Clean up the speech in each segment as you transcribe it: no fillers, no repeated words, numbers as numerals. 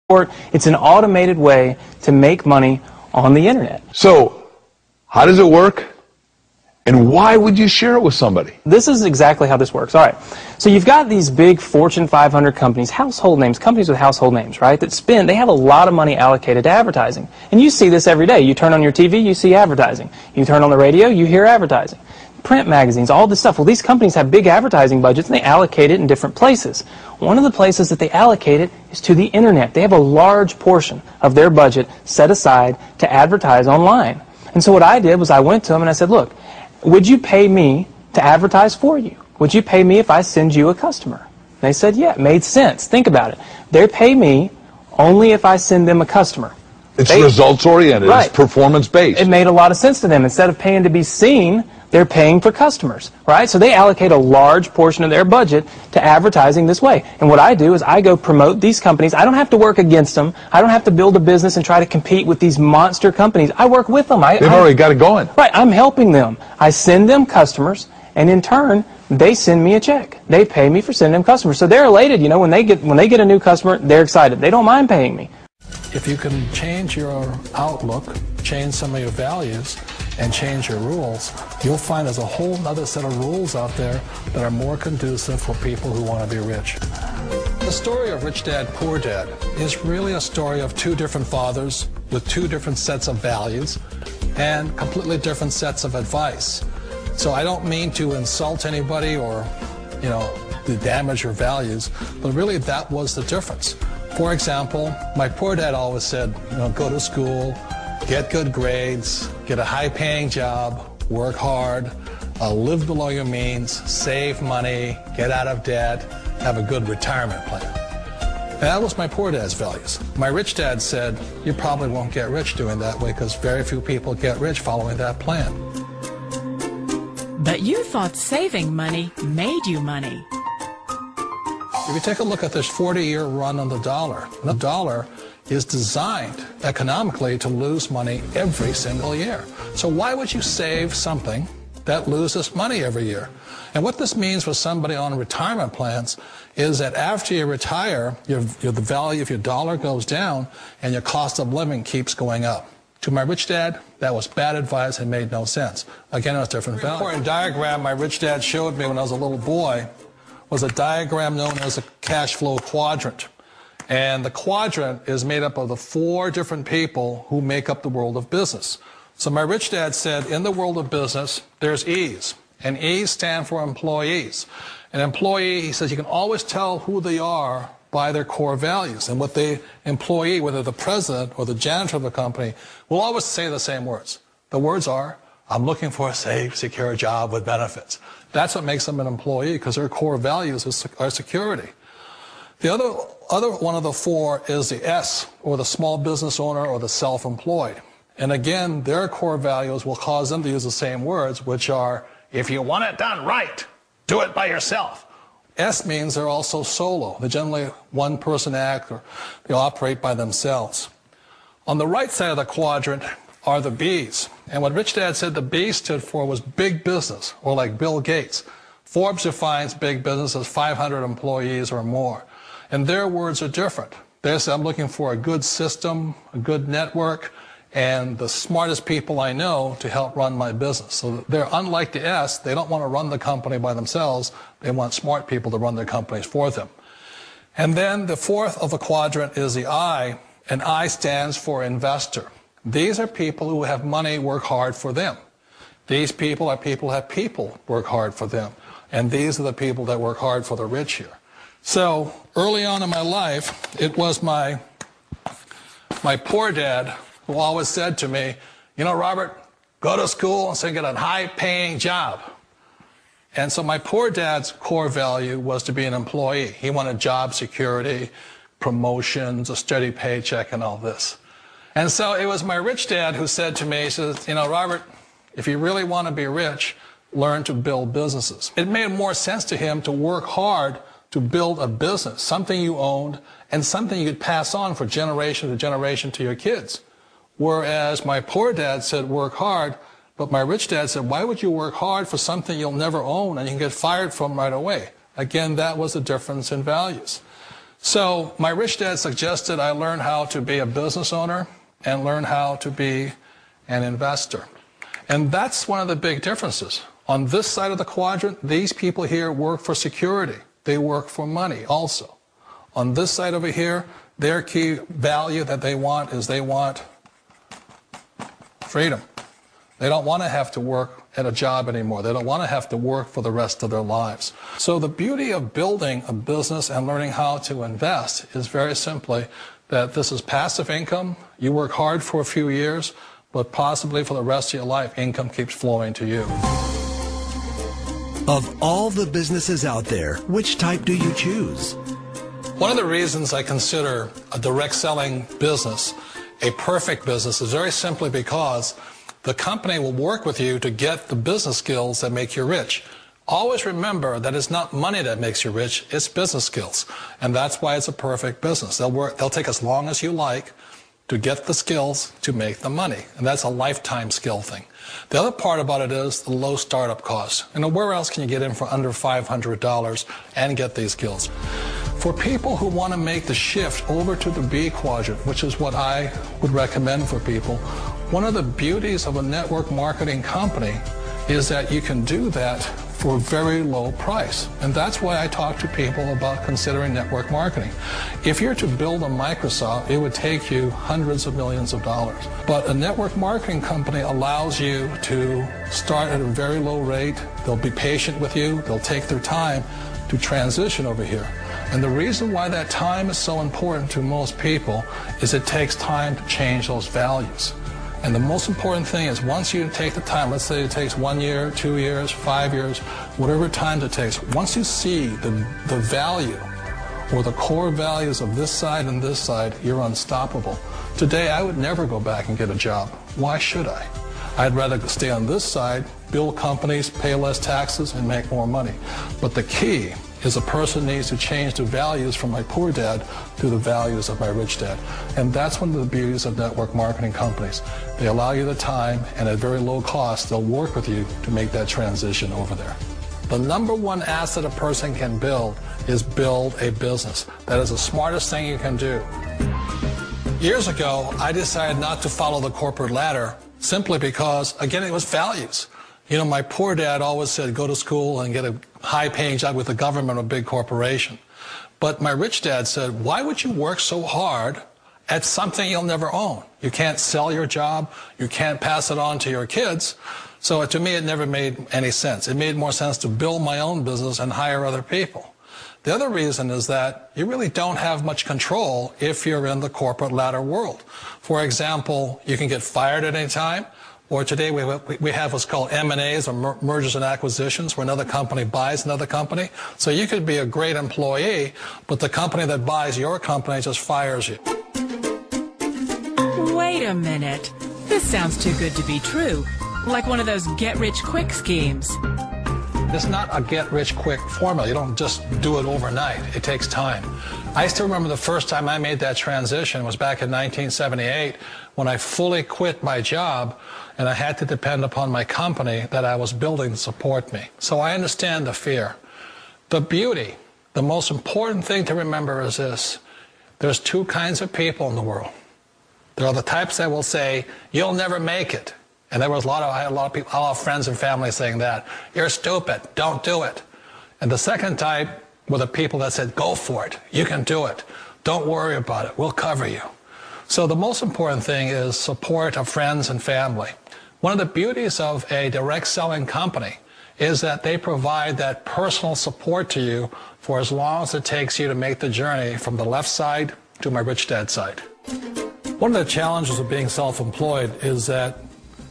It's an automated way to make money on the internet. So, how does it work? And why would you share it with somebody? This is exactly how this works. All right. So you've got these big Fortune 500 companies, household names, companies with household names, right, they have a lot of money allocated to advertising. And you see this every day. You turn on your TV, you see advertising. You turn on the radio, you hear advertising. Print magazines, all this stuff. Well, these companies have big advertising budgets, and they allocate it in different places. One of the places that they allocate it is to the internet. They have a large portion of their budget set aside to advertise online. And so what I did was I went to them and I said, look, would you pay me to advertise for you? Would you pay me if I send you a customer? They said, yeah, it made sense. Think about it. They pay me only if I send them a customer. It's results-oriented. Right. It's performance-based. It made a lot of sense to them. Instead of paying to be seen, they're paying for customers, right? So they allocate a large portion of their budget to advertising this way. And what I do is I go promote these companies. I don't have to work against them. I don't have to build a business and try to compete with these monster companies. I work with them. They've already got it going. Right. I'm helping them. I send them customers, and in turn, they send me a check. They pay me for sending them customers. So they're elated. You know, when they get a new customer, they're excited. They don't mind paying me. If you can change your outlook, change some of your values, and change your rules, you'll find there's a whole other set of rules out there that are more conducive for people who want to be rich. The story of Rich Dad, Poor Dad is really a story of two different fathers with two different sets of values and completely different sets of advice. So I don't mean to insult anybody or, you know, to damage your values, but really that was the difference. For example, my poor dad always said, you know, go to school, get good grades, get a high-paying job, work hard, live below your means, save money, get out of debt, have a good retirement plan. And that was my poor dad's values. My rich dad said, you probably won't get rich doing that way because very few people get rich following that plan. But you thought saving money made you money. If you take a look at this 40-year run on the dollar is designed economically to lose money every single year. So why would you save something that loses money every year? And what this means for somebody on retirement plans is that after you retire, the value of your dollar goes down and your cost of living keeps going up. To my rich dad, that was bad advice and made no sense. Again, it was different value. An important diagram my rich dad showed me when I was a little boy was a diagram known as a cash flow quadrant. And the quadrant is made up of the four different people who make up the world of business. So my rich dad said, in the world of business, there's E's. And E's stand for employees. An employee, he says, you can always tell who they are by their core values. And what the employee, whether the president or the janitor of the company, will always say the same words. The words are, I'm looking for a safe, secure job with benefits. That's what makes them an employee, because their core values are security. The other one of the four is the S, or the small business owner or the self-employed. And again, their core values will cause them to use the same words, which are, if you want it done right, do it by yourself. S means they're also solo. They're generally one-person act, or they operate by themselves. On the right side of the quadrant are the B's. And what Rich Dad said the B stood for was big business, or like Bill Gates. Forbes defines big business as 500 employees or more. And their words are different. They say, I'm looking for a good system, a good network, and the smartest people I know to help run my business. So they're unlike the S. They don't want to run the company by themselves. They want smart people to run their companies for them. And then the fourth of the quadrant is the I, and I stands for investor. These are people who have money work hard for them. These people are people who have people work hard for them. And these are the people that work hard for the rich here. So early on in my life, it was my poor dad who always said to me, you know, Robert, go to school and get a high-paying job. And so my poor dad's core value was to be an employee. He wanted job security, promotions, a steady paycheck, and all this. And so it was my rich dad who said to me, he says, you know, Robert, if you really want to be rich, learn to build businesses. It made more sense to him to work hard to build a business, something you owned and something you could pass on for generation to generation to your kids. Whereas my poor dad said work hard, but my rich dad said, why would you work hard for something you'll never own and you can get fired from right away? Again, that was the difference in values. So my rich dad suggested I learn how to be a business owner and learn how to be an investor. And that's one of the big differences. On this side of the quadrant, these people here work for security. They work for money also. On this side over here, their key value that they want is they want freedom. They don't want to have to work at a job anymore. They don't want to have to work for the rest of their lives. So the beauty of building a business and learning how to invest is very simply that this is passive income. You work hard for a few years, but possibly for the rest of your life, income keeps flowing to you. Of all the businesses out there, which type do you choose? One of the reasons I consider a direct selling business a perfect business is very simply because the company will work with you to get the business skills that make you rich. Always remember that it's not money that makes you rich, it's business skills. And that's why it's a perfect business. They'll take as long as you like to get the skills to make the money. And that's a lifetime skill thing. The other part about it is the low startup cost. You know, where else can you get in for under $500 and get these skills? For people who want to make the shift over to the B quadrant, which is what I would recommend for people, one of the beauties of a network marketing company is that you can do that for a very low price. And that's why I talk to people about considering network marketing. If you're to build a Microsoft, it would take you hundreds of millions of dollars. But a network marketing company allows you to start at a very low rate. They'll be patient with you. They'll take their time to transition over here. And the reason why that time is so important to most people is it takes time to change those values. And the most important thing is once you take the time, let's say it takes 1 year, 2 years, 5 years, whatever time it takes, once you see the value or the core values of this side and this side, you're unstoppable. Today, I would never go back and get a job. Why should I? I'd rather stay on this side, build companies, pay less taxes, and make more money. But the key is a person needs to change the values from my poor dad to the values of my rich dad. And that's one of the beauties of network marketing companies. They allow you the time, and at very low cost, they'll work with you to make that transition over there. The number one asset a person can build is build a business. That is the smartest thing you can do. Years ago, I decided not to follow the corporate ladder simply because, again, it was values. You know, my poor dad always said, go to school and get a high-paying job with the government or a big corporation. But my rich dad said, why would you work so hard at something you'll never own? You can't sell your job. You can't pass it on to your kids. So to me, it never made any sense. It made more sense to build my own business and hire other people. The other reason is that you really don't have much control if you're in the corporate ladder world. For example, you can get fired at any time. Or today we have what's called M&As, or mergers and acquisitions, where another company buys another company. So you could be a great employee, but the company that buys your company just fires you. Wait a minute. This sounds too good to be true. Like one of those get-rich-quick schemes. It's not a get-rich-quick formula. You don't just do it overnight. It takes time. I still remember the first time I made that transition was back in 1978 when I fully quit my job and I had to depend upon my company that I was building to support me. So I understand the fear. The beauty, the most important thing to remember is this. There's two kinds of people in the world. There are the types that will say, you'll never make it. And there was I had a lot of people, a lot of friends and family saying that. You're stupid. Don't do it. And the second type were the people that said, go for it. You can do it. Don't worry about it. We'll cover you. So the most important thing is support of friends and family. One of the beauties of a direct selling company is that they provide that personal support to you for as long as it takes you to make the journey from the left side to my rich dad side. One of the challenges of being self-employed is that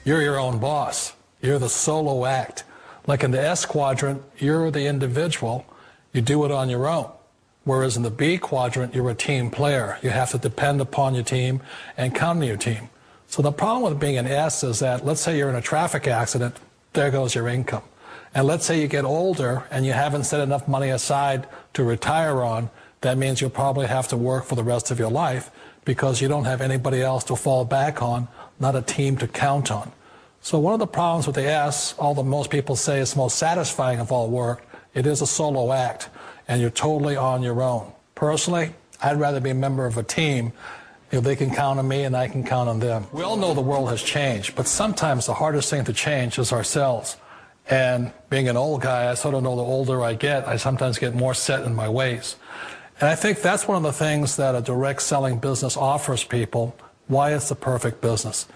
you're your own boss. You're the solo act. Like in the S quadrant, you're the individual. You do it on your own. Whereas in the B quadrant, you're a team player. You have to depend upon your team and count on your team. So the problem with being an S is that, let's say you're in a traffic accident, there goes your income. And let's say you get older and you haven't set enough money aside to retire on, that means you'll probably have to work for the rest of your life because you don't have anybody else to fall back on, not a team to count on. So one of the problems with the S, although most people say it's most satisfying of all work, it is a solo act, and you're totally on your own. Personally, I'd rather be a member of a team. They can count on me and I can count on them. We all know the world has changed, but sometimes the hardest thing to change is ourselves. And being an old guy, I sort of know the older I get, I sometimes get more set in my ways. And I think that's one of the things that a direct selling business offers people, why it's the perfect business.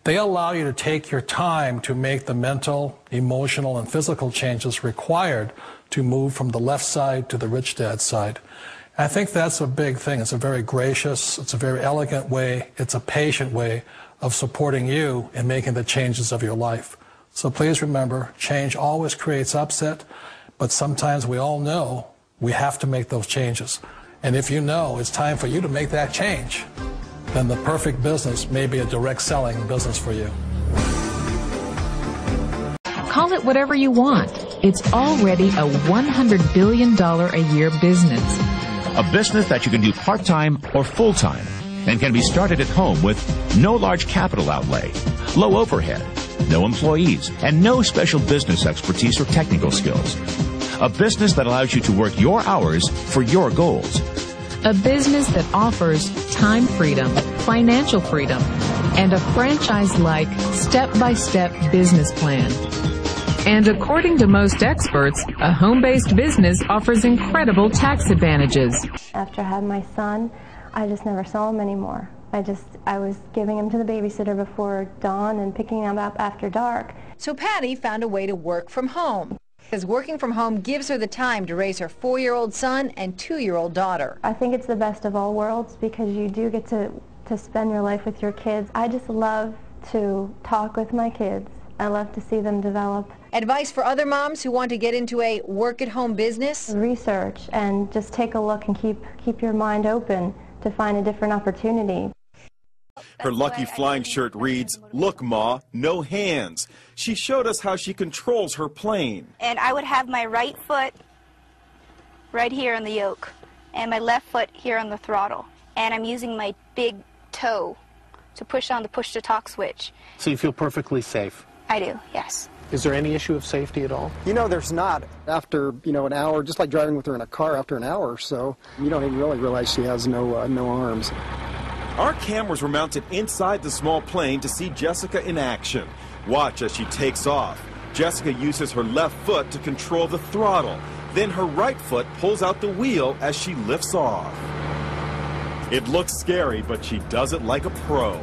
They allow you to take your time to make the mental, emotional, and physical changes required to move from the left side to the rich dad side. I think that's a big thing. It's a very gracious, it's a very elegant way, it's a patient way of supporting you in making the changes of your life. So please remember, change always creates upset, but sometimes we all know we have to make those changes. And if you know it's time for you to make that change, then the perfect business may be a direct selling business for you. Call it whatever you want. It's already a $100 billion a year business. A business that you can do part-time or full-time and can be started at home with no large capital outlay, low overhead, no employees, and no special business expertise or technical skills. A business that allows you to work your hours for your goals. A business that offers time freedom, financial freedom, and a franchise-like, step-by-step business plan. And according to most experts, a home-based business offers incredible tax advantages. After I had my son, I just never saw him anymore. I was giving him to the babysitter before dawn and picking him up after dark. So Patty found a way to work from home, because working from home gives her the time to raise her 4-year-old son and 2-year-old daughter. I think it's the best of all worlds because you do get to spend your life with your kids. I just love to talk with my kids. I love to see them develop. Advice for other moms who want to get into a work-at-home business? Research and just take a look and keep your mind open to find a different opportunity. Her lucky flying shirt reads, "Look, Ma, no hands." She showed us how she controls her plane. And I would have my right foot right here on the yoke and my left foot here on the throttle. And I'm using my big toe to push on the push-to-talk switch. So you feel perfectly safe? I do, yes. Is there any issue of safety at all? There's not. After, an hour, just like driving with her in a car after an hour or so, you don't even really realize she has no arms. Our cameras were mounted inside the small plane to see Jessica in action. Watch as she takes off. Jessica uses her left foot to control the throttle. Then her right foot pulls out the wheel as she lifts off. It looks scary, but she does it like a pro.